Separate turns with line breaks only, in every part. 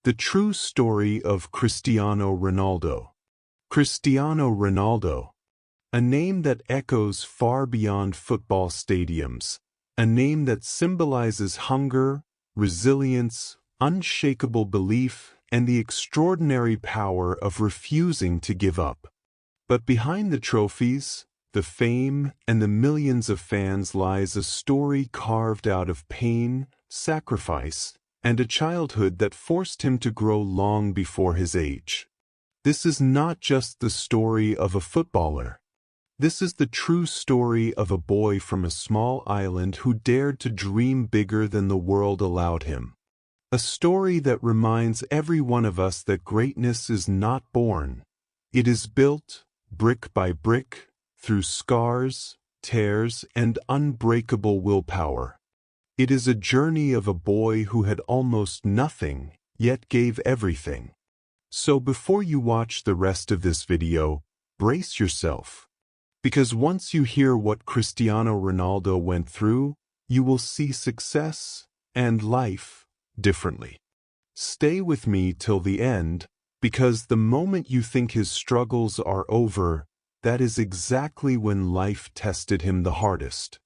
The true story of Cristiano Ronaldo. Cristiano Ronaldo, a name that echoes far beyond football stadiums, a name that symbolizes hunger, resilience, unshakable belief, and the extraordinary power of refusing to give up. But behind the trophies, the fame, and the millions of fans lies a story carved out of pain, sacrifice, and a childhood that forced him to grow long before his age. This is not just the story of a footballer. This is the true story of a boy from a small island who dared to dream bigger than the world allowed him. A story that reminds every one of us that greatness is not born. It is built, brick by brick, through scars, tears, and unbreakable willpower. It is a journey of a boy who had almost nothing, yet gave everything. So before you watch the rest of this video, brace yourself. Because once you hear what Cristiano Ronaldo went through, you will see success and life differently. Stay with me till the end, because the moment you think his struggles are over, that is exactly when life tested him the hardest.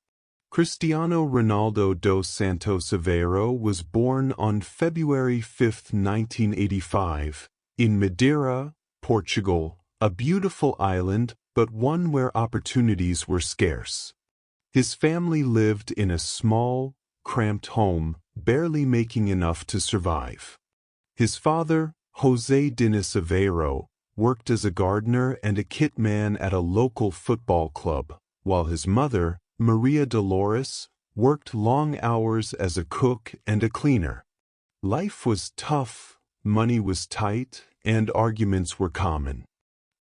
Cristiano Ronaldo dos Santos Aveiro was born on February 5, 1985, in Madeira, Portugal, a beautiful island, but one where opportunities were scarce. His family lived in a small, cramped home, barely making enough to survive. His father, José Diniz Aveiro, worked as a gardener and a kit man at a local football club, while his mother, Maria Dolores, worked long hours as a cook and a cleaner. Life was tough, money was tight, and arguments were common.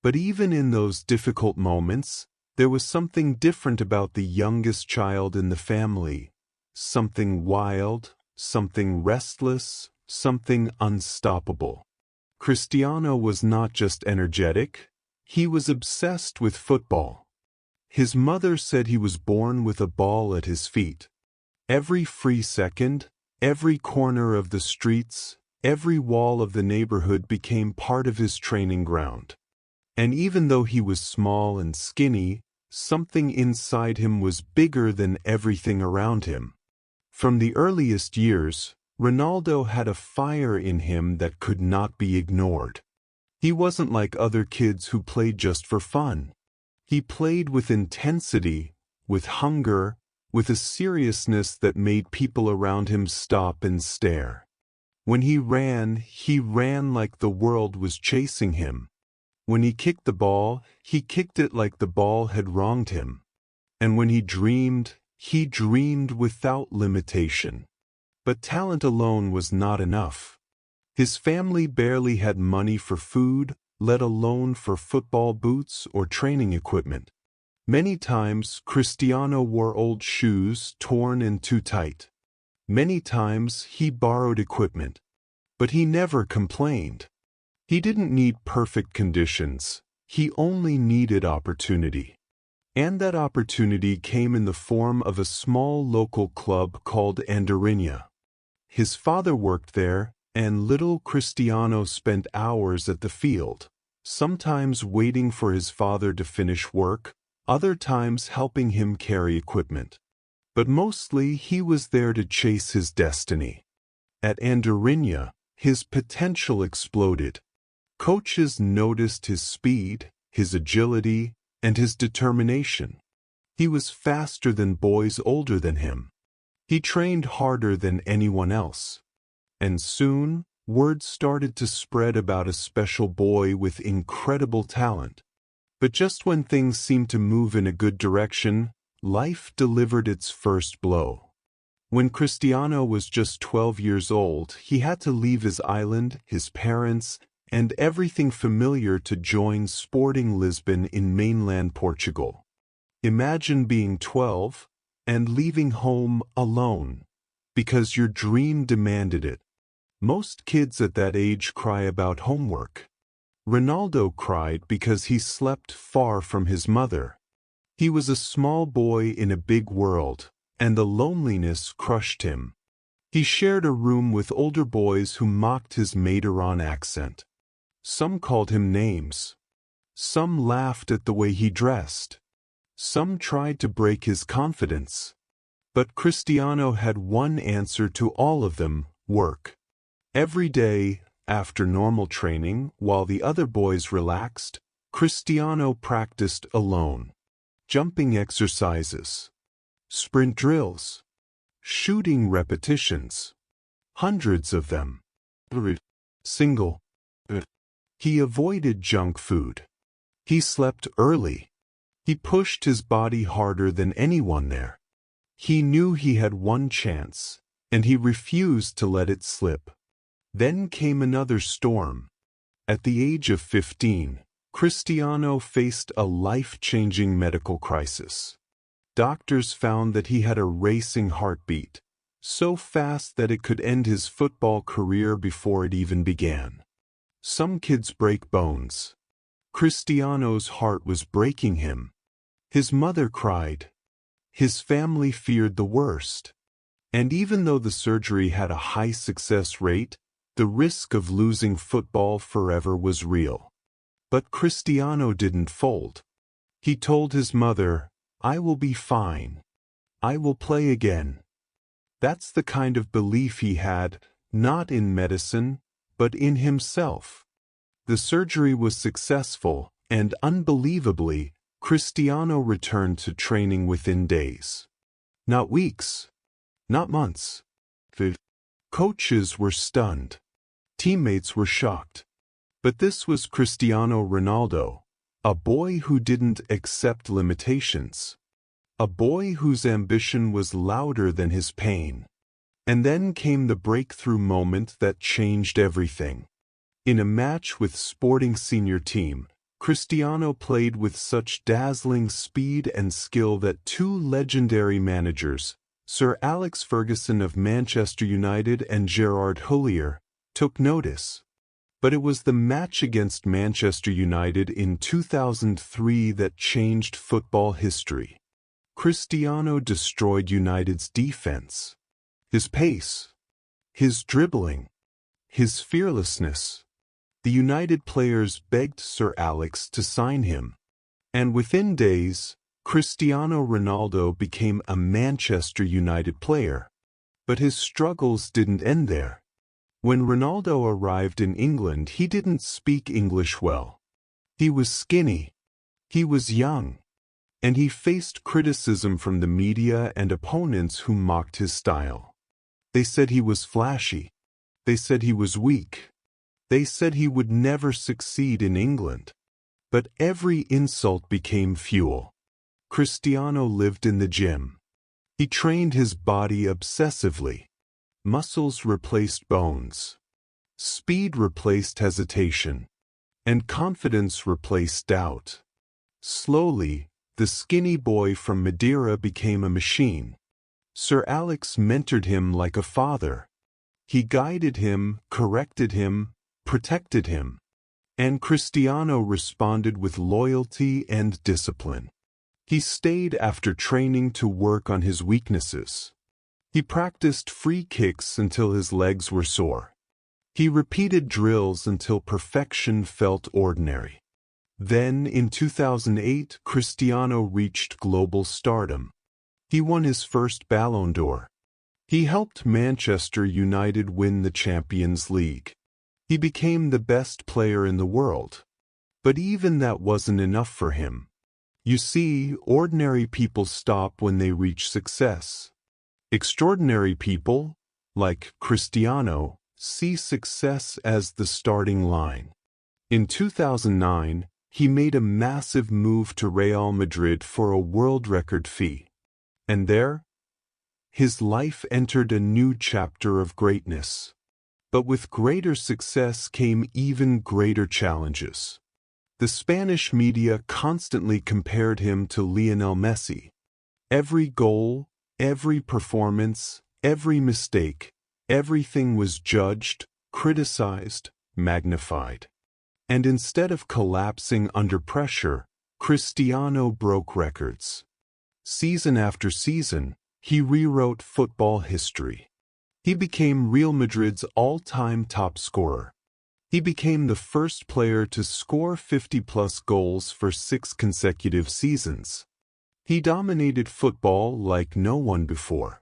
But even in those difficult moments, there was something different about the youngest child in the family. Something wild, something restless, something unstoppable. Cristiano was not just energetic, he was obsessed with football. His mother said he was born with a ball at his feet. Every free second, every corner of the streets, every wall of the neighborhood became part of his training ground. And even though he was small and skinny, something inside him was bigger than everything around him. From the earliest years, Ronaldo had a fire in him that could not be ignored. He wasn't like other kids who played just for fun. He played with intensity, with hunger, with a seriousness that made people around him stop and stare. When he ran like the world was chasing him. When he kicked the ball, he kicked it like the ball had wronged him. And when he dreamed without limitation. But talent alone was not enough. His family barely had money for food, let alone for football boots or training equipment. Many times, Cristiano wore old shoes torn and too tight. Many times, he borrowed equipment. But he never complained. He didn't need perfect conditions. He only needed opportunity. And that opportunity came in the form of a small local club called Andorinha. His father worked there, and little Cristiano spent hours at the field, sometimes waiting for his father to finish work, other times helping him carry equipment. But mostly he was there to chase his destiny. At Andorinha, his potential exploded. Coaches noticed his speed, his agility, and his determination. He was faster than boys older than him. He trained harder than anyone else. And soon, word started to spread about a special boy with incredible talent. But just when things seemed to move in a good direction, life delivered its first blow. When Cristiano was just 12 years old, he had to leave his island, his parents, and everything familiar to join Sporting Lisbon in mainland Portugal. Imagine being 12 and leaving home alone, because your dream demanded it. Most kids at that age cry about homework. Ronaldo cried because he slept far from his mother. He was a small boy in a big world, and the loneliness crushed him. He shared a room with older boys who mocked his Madeira accent. Some called him names. Some laughed at the way he dressed. Some tried to break his confidence. But Cristiano had one answer to all of them: work. Every day, after normal training, while the other boys relaxed, Cristiano practiced alone. Jumping exercises, sprint drills, shooting repetitions. Hundreds of them. Single. He avoided junk food. He slept early. He pushed his body harder than anyone there. He knew he had one chance, and he refused to let it slip. Then came another storm. At the age of 15, Cristiano faced a life-changing medical crisis. Doctors found that he had a racing heartbeat, so fast that it could end his football career before it even began. Some kids break bones. Cristiano's heart was breaking him. His mother cried. His family feared the worst. And even though the surgery had a high success rate, the risk of losing football forever was real. But Cristiano didn't fold. He told his mother, "I will be fine. I will play again." That's the kind of belief he had, not in medicine, but in himself. The surgery was successful, and unbelievably, Cristiano returned to training within days. Not weeks. Not months. Coaches were stunned. Teammates were shocked. But this was Cristiano Ronaldo, a boy who didn't accept limitations. A boy whose ambition was louder than his pain. And then came the breakthrough moment that changed everything. In a match with Sporting senior team, Cristiano played with such dazzling speed and skill that two legendary managers, Sir Alex Ferguson of Manchester United and Gerard Houllier, took notice. But it was the match against Manchester United in 2003 that changed football history. Cristiano destroyed United's defense. His pace, his dribbling, his fearlessness. The United players begged Sir Alex to sign him. And within days, Cristiano Ronaldo became a Manchester United player. But his struggles didn't end there. When Ronaldo arrived in England, he didn't speak English well. He was skinny. He was young. And he faced criticism from the media and opponents who mocked his style. They said he was flashy. They said he was weak. They said he would never succeed in England. But every insult became fuel. Cristiano lived in the gym. He trained his body obsessively. Muscles replaced bones. Speed replaced hesitation. And confidence replaced doubt. Slowly, the skinny boy from Madeira became a machine. Sir Alex mentored him like a father. He guided him, corrected him, protected him. And Cristiano responded with loyalty and discipline. He stayed after training to work on his weaknesses. He practiced free kicks until his legs were sore. He repeated drills until perfection felt ordinary. Then, in 2008, Cristiano reached global stardom. He won his first Ballon d'Or. He helped Manchester United win the Champions League. He became the best player in the world. But even that wasn't enough for him. You see, ordinary people stop when they reach success. Extraordinary people, like Cristiano, see success as the starting line. In 2009, he made a massive move to Real Madrid for a world record fee. And there, his life entered a new chapter of greatness. But with greater success came even greater challenges. The Spanish media constantly compared him to Lionel Messi. Every goal, every performance, every mistake, everything was judged, criticized, magnified. And instead of collapsing under pressure, Cristiano broke records. Season after season, he rewrote football history. He became Real Madrid's all-time top scorer. He became the first player to score 50-plus goals for 6 consecutive seasons. He dominated football like no one before.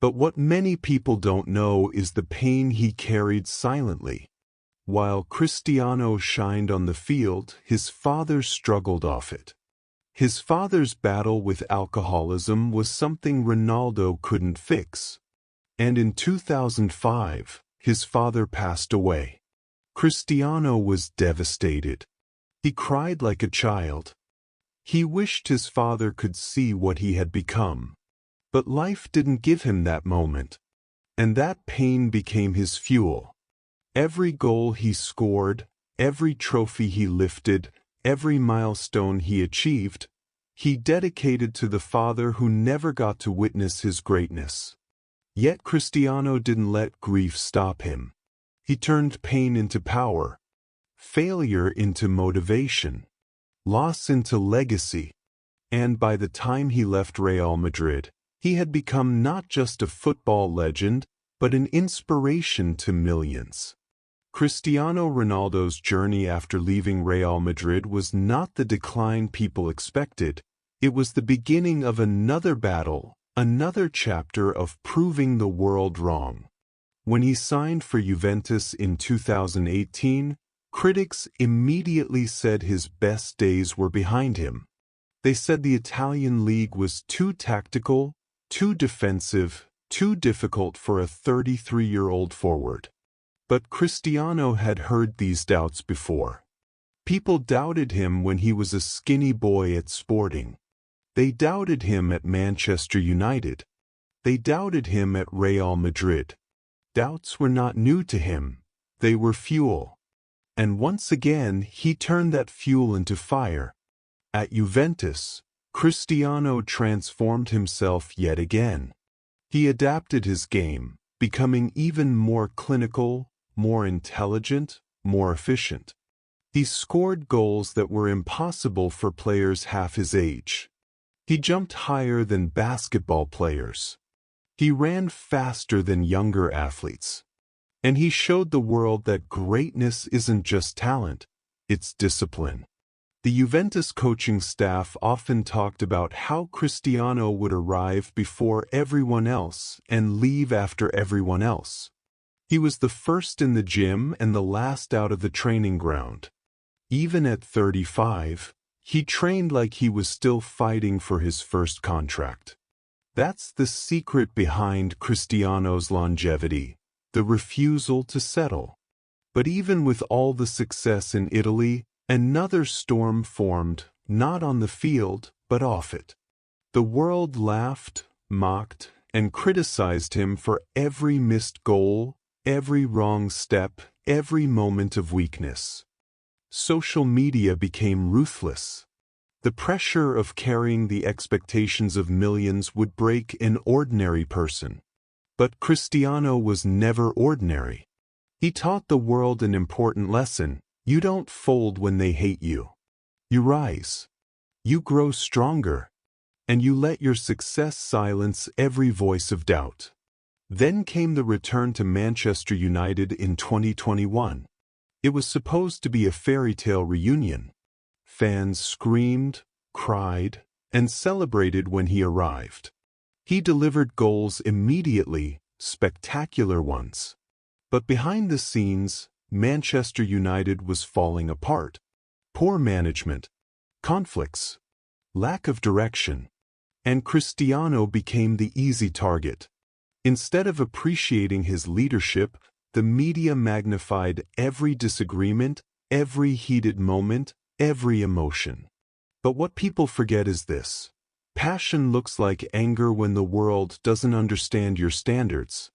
But what many people don't know is the pain he carried silently. While Cristiano shined on the field, his father struggled off it. His father's battle with alcoholism was something Ronaldo couldn't fix. And in 2005, his father passed away. Cristiano was devastated. He cried like a child. He wished his father could see what he had become. But life didn't give him that moment. And that pain became his fuel. Every goal he scored, every trophy he lifted, every milestone he achieved, he dedicated to the father who never got to witness his greatness. Yet Cristiano didn't let grief stop him. He turned pain into power, failure into motivation, loss into legacy. And by the time he left Real Madrid, he had become not just a football legend, but an inspiration to millions. Cristiano Ronaldo's journey after leaving Real Madrid was not the decline people expected. It was the beginning of another battle, another chapter of proving the world wrong. When he signed for Juventus in 2018, critics immediately said his best days were behind him. They said the Italian league was too tactical, too defensive, too difficult for a 33-year-old forward. But Cristiano had heard these doubts before. People doubted him when he was a skinny boy at Sporting. They doubted him at Manchester United. They doubted him at Real Madrid. Doubts were not new to him. They were fuel. And once again, he turned that fuel into fire. At Juventus, Cristiano transformed himself yet again. He adapted his game, becoming even more clinical, more intelligent, more efficient. He scored goals that were impossible for players half his age. He jumped higher than basketball players. He ran faster than younger athletes. And he showed the world that greatness isn't just talent, it's discipline. The Juventus coaching staff often talked about how Cristiano would arrive before everyone else and leave after everyone else. He was the first in the gym and the last out of the training ground. Even at 35, he trained like he was still fighting for his first contract. That's the secret behind Cristiano's longevity, the refusal to settle. But even with all the success in Italy, another storm formed, not on the field, but off it. The world laughed, mocked, and criticized him for every missed goal, every wrong step, every moment of weakness. Social media became ruthless. The pressure of carrying the expectations of millions would break an ordinary person. But Cristiano was never ordinary. He taught the world an important lesson. You don't fold when they hate you. You rise. You grow stronger. And you let your success silence every voice of doubt. Then came the return to Manchester United in 2021. It was supposed to be a fairy tale reunion. Fans screamed, cried, and celebrated when he arrived. He delivered goals immediately, spectacular ones. But behind the scenes, Manchester United was falling apart. Poor management, conflicts, lack of direction, and Cristiano became the easy target. Instead of appreciating his leadership, the media magnified every disagreement, every heated moment, every emotion. But what people forget is this. Passion looks like anger when the world doesn't understand your standards.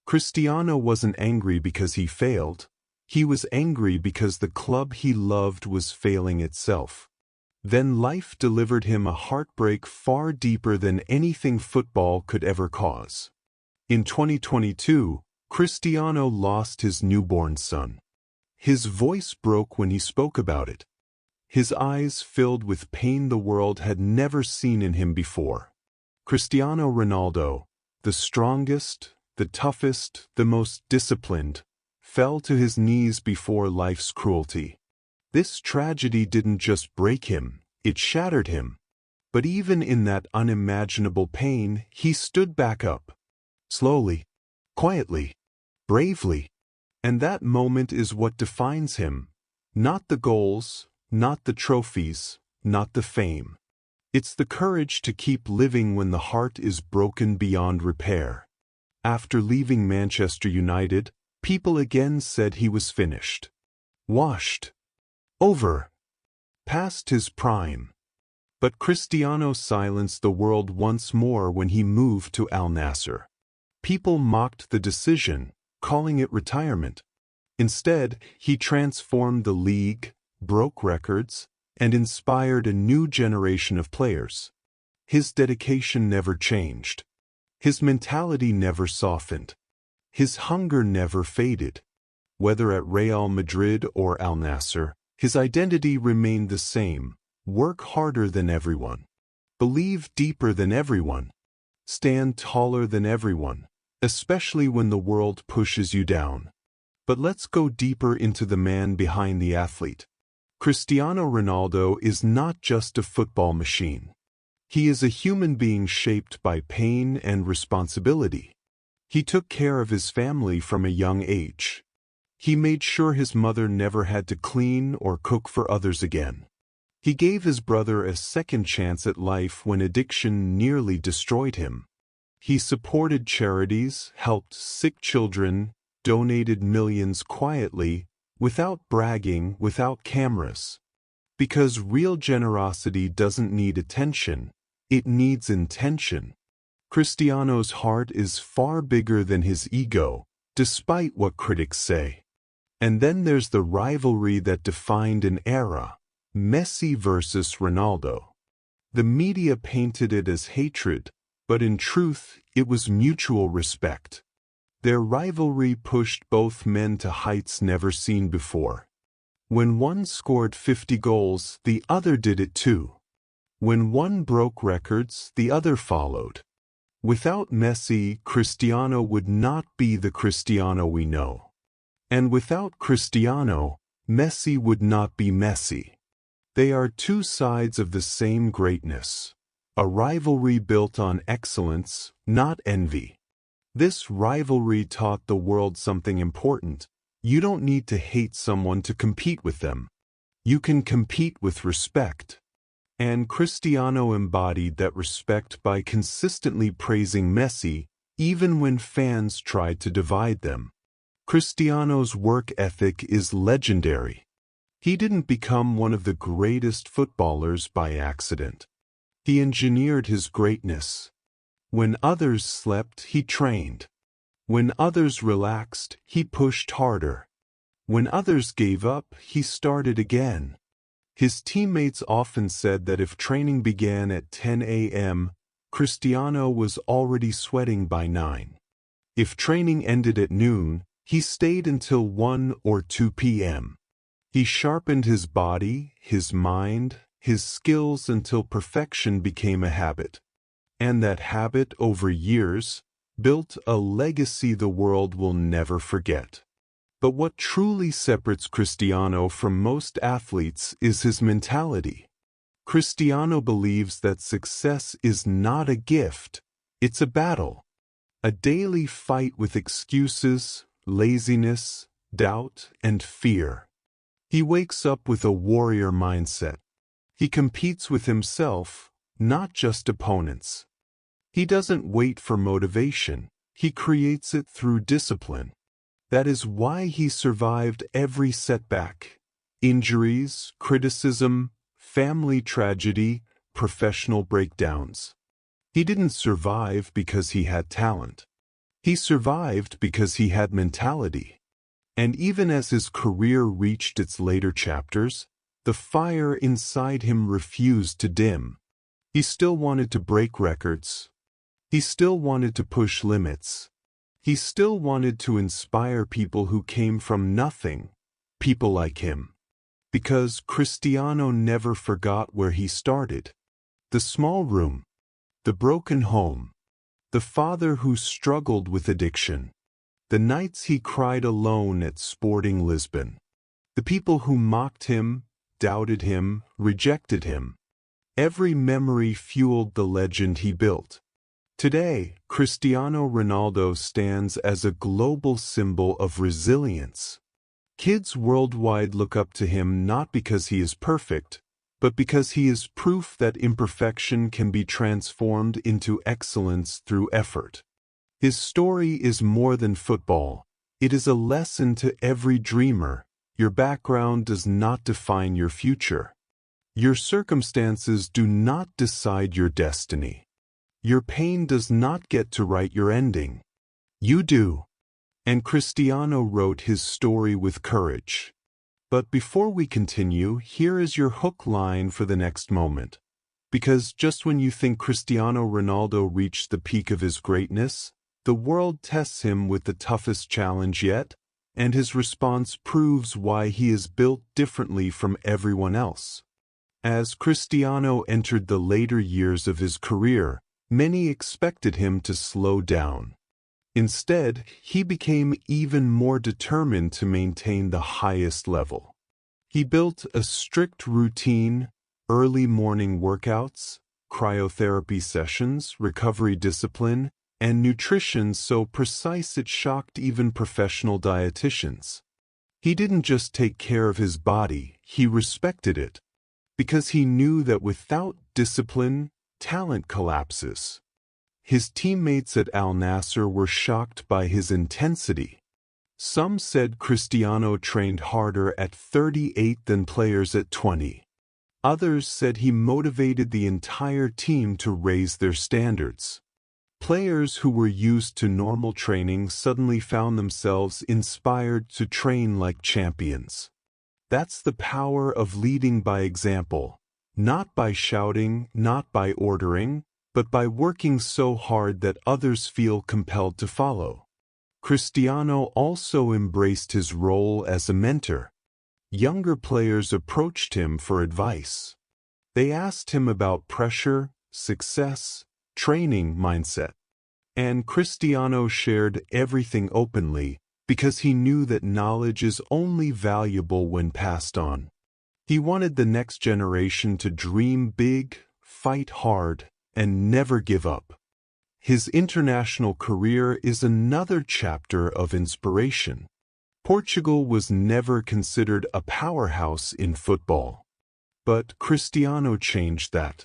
Cristiano wasn't angry because he failed. He was angry because the club he loved was failing itself. Then life delivered him a heartbreak far deeper than anything football could ever cause. In 2022, Cristiano lost his newborn son. His voice broke when he spoke about it. His eyes filled with pain the world had never seen in him before. Cristiano Ronaldo, the strongest, the toughest, the most disciplined, fell to his knees before life's cruelty. This tragedy didn't just break him, it shattered him. But even in that unimaginable pain, he stood back up. Slowly, quietly, bravely. And that moment is what defines him. Not the goals, not the trophies, not the fame. It's the courage to keep living when the heart is broken beyond repair. After leaving Manchester United, people again said he was finished. Washed. Over. Past his prime. But Cristiano silenced the world once more when he moved to Al Nassr. People mocked the decision, calling it retirement. Instead, he transformed the league, broke records, and inspired a new generation of players. His dedication never changed. His mentality never softened. His hunger never faded. Whether at Real Madrid or Al Nassr, his identity remained the same. Work harder than everyone. Believe deeper than everyone. Stand taller than everyone, especially when the world pushes you down. But let's go deeper into the man behind the athlete. Cristiano Ronaldo is not just a football machine. He is a human being shaped by pain and responsibility. He took care of his family from a young age. He made sure his mother never had to clean or cook for others again. He gave his brother a second chance at life when addiction nearly destroyed him. He supported charities, helped sick children, donated millions quietly, without bragging, without cameras. Because real generosity doesn't need attention, it needs intention. Cristiano's heart is far bigger than his ego, despite what critics say. And then there's the rivalry that defined an era. Messi versus Ronaldo. The media painted it as hatred, but in truth, it was mutual respect. Their rivalry pushed both men to heights never seen before. When one scored 50 goals, the other did it too. When one broke records, the other followed. Without Messi, Cristiano would not be the Cristiano we know. And without Cristiano, Messi would not be Messi. They are two sides of the same greatness. A rivalry built on excellence, not envy. This rivalry taught the world something important. You don't need to hate someone to compete with them. You can compete with respect. And Cristiano embodied that respect by consistently praising Messi, even when fans tried to divide them. Cristiano's work ethic is legendary. He didn't become one of the greatest footballers by accident. He engineered his greatness. When others slept, he trained. When others relaxed, he pushed harder. When others gave up, he started again. His teammates often said that if training began at 10 a.m., Cristiano was already sweating by 9. If training ended at noon, he stayed until 1 or 2 p.m. He sharpened his body, his mind, his skills until perfection became a habit. And that habit, over years, built a legacy the world will never forget. But what truly separates Cristiano from most athletes is his mentality. Cristiano believes that success is not a gift, it's a battle. A daily fight with excuses, laziness, doubt, and fear. He wakes up with a warrior mindset. He competes with himself, not just opponents. He doesn't wait for motivation, he creates it through discipline. That is why he survived every setback. Injuries, criticism, family tragedy, professional breakdowns. He didn't survive because he had talent. He survived because he had mentality. And even as his career reached its later chapters, the fire inside him refused to dim. He still wanted to break records. He still wanted to push limits. He still wanted to inspire people who came from nothing, people like him. Because Cristiano never forgot where he started. The small room, the broken home, the father who struggled with addiction, the nights he cried alone at Sporting Lisbon, the people who mocked him, doubted him, rejected him. Every memory fueled the legend he built. Today, Cristiano Ronaldo stands as a global symbol of resilience. Kids worldwide look up to him not because he is perfect, but because he is proof that imperfection can be transformed into excellence through effort. His story is more than football. It is a lesson to every dreamer. Your background does not define your future. Your circumstances do not decide your destiny. Your pain does not get to write your ending. You do. And Cristiano wrote his story with courage. But before we continue, here is your hook line for the next moment. Because just when you think Cristiano Ronaldo reached the peak of his greatness, the world tests him with the toughest challenge yet, and his response proves why he is built differently from everyone else. As Cristiano entered the later years of his career, many expected him to slow down. Instead, he became even more determined to maintain the highest level. He built a strict routine, early morning workouts, cryotherapy sessions, recovery discipline, and nutrition so precise it shocked even professional dietitians. He didn't just take care of his body, he respected it, because he knew that without discipline, talent collapses. His teammates at Al Nassr were shocked by his intensity. Some said Cristiano trained harder at 38 than players at 20. Others said he motivated the entire team to raise their standards. Players who were used to normal training suddenly found themselves inspired to train like champions. That's the power of leading by example, not by shouting, not by ordering, but by working so hard that others feel compelled to follow. Cristiano also embraced his role as a mentor. Younger players approached him for advice. They asked him about pressure, success, training mindset. And Cristiano shared everything openly because he knew that knowledge is only valuable when passed on. He wanted the next generation to dream big, fight hard, and never give up. His international career is another chapter of inspiration. Portugal was never considered a powerhouse in football. But Cristiano changed that.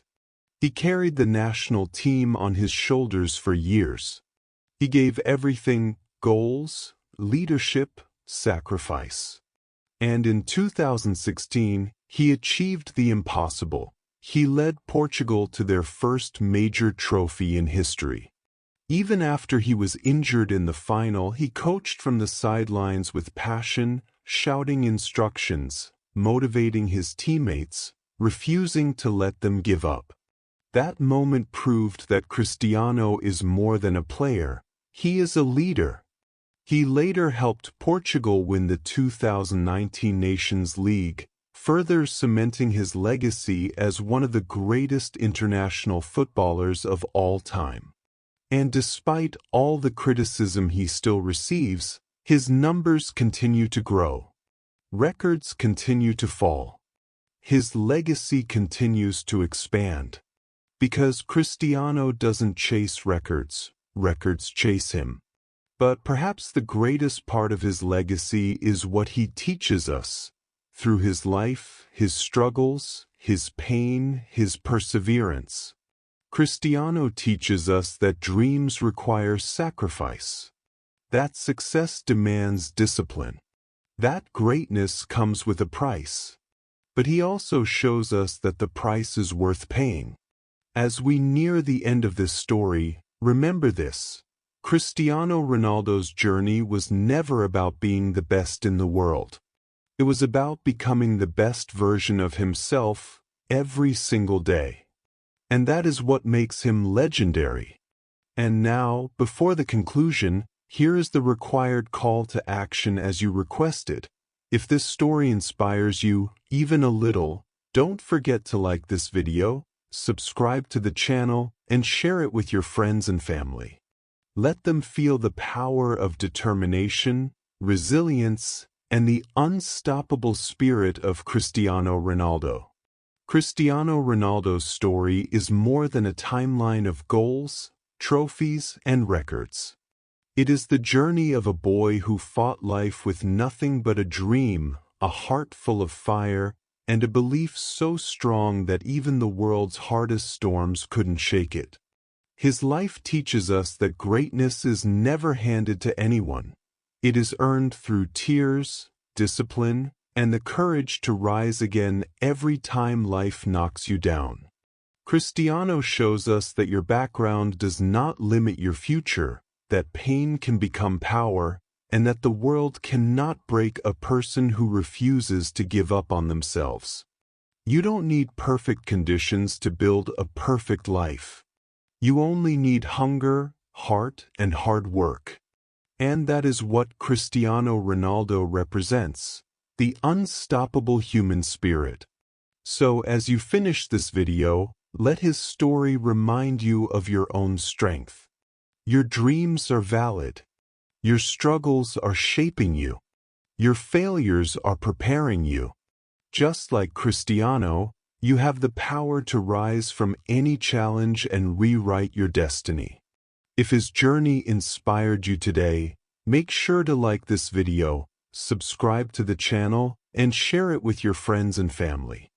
He carried the national team on his shoulders for years. He gave everything: goals, leadership, sacrifice. And in 2016, he achieved the impossible. He led Portugal to their first major trophy in history. Even after he was injured in the final, he coached from the sidelines with passion, shouting instructions, motivating his teammates, refusing to let them give up. That moment proved that Cristiano is more than a player, he is a leader. He later helped Portugal win the 2019 Nations League, further cementing his legacy as one of the greatest international footballers of all time. And despite all the criticism he still receives, his numbers continue to grow. Records continue to fall. His legacy continues to expand. Because Cristiano doesn't chase records, records chase him. But perhaps the greatest part of his legacy is what he teaches us. Through his life, his struggles, his pain, his perseverance. Cristiano teaches us that dreams require sacrifice. That success demands discipline. That greatness comes with a price. But he also shows us that the price is worth paying. As we near the end of this story, remember this: Cristiano Ronaldo's journey was never about being the best in the world. It was about becoming the best version of himself every single day. And that is what makes him legendary. And now, before the conclusion, here is the required call to action as you requested. If this story inspires you, even a little, don't forget to like this video, subscribe to the channel, and share it with your friends and family. Let them feel the power of determination, resilience, and the unstoppable spirit of Cristiano Ronaldo. Cristiano Ronaldo's story is more than a timeline of goals, trophies, and records. It is the journey of a boy who fought life with nothing but a dream, a heart full of fire, and a belief so strong that even the world's hardest storms couldn't shake it. His life teaches us that greatness is never handed to anyone. It is earned through tears, discipline, and the courage to rise again every time life knocks you down. Cristiano shows us that your background does not limit your future, that pain can become power, and that the world cannot break a person who refuses to give up on themselves. You don't need perfect conditions to build a perfect life. You only need hunger, heart, and hard work. And that is what Cristiano Ronaldo represents, the unstoppable human spirit. So as you finish this video, let his story remind you of your own strength. Your dreams are valid. Your struggles are shaping you. Your failures are preparing you. Just like Cristiano, you have the power to rise from any challenge and rewrite your destiny. If his journey inspired you today, make sure to like this video, subscribe to the channel, and share it with your friends and family.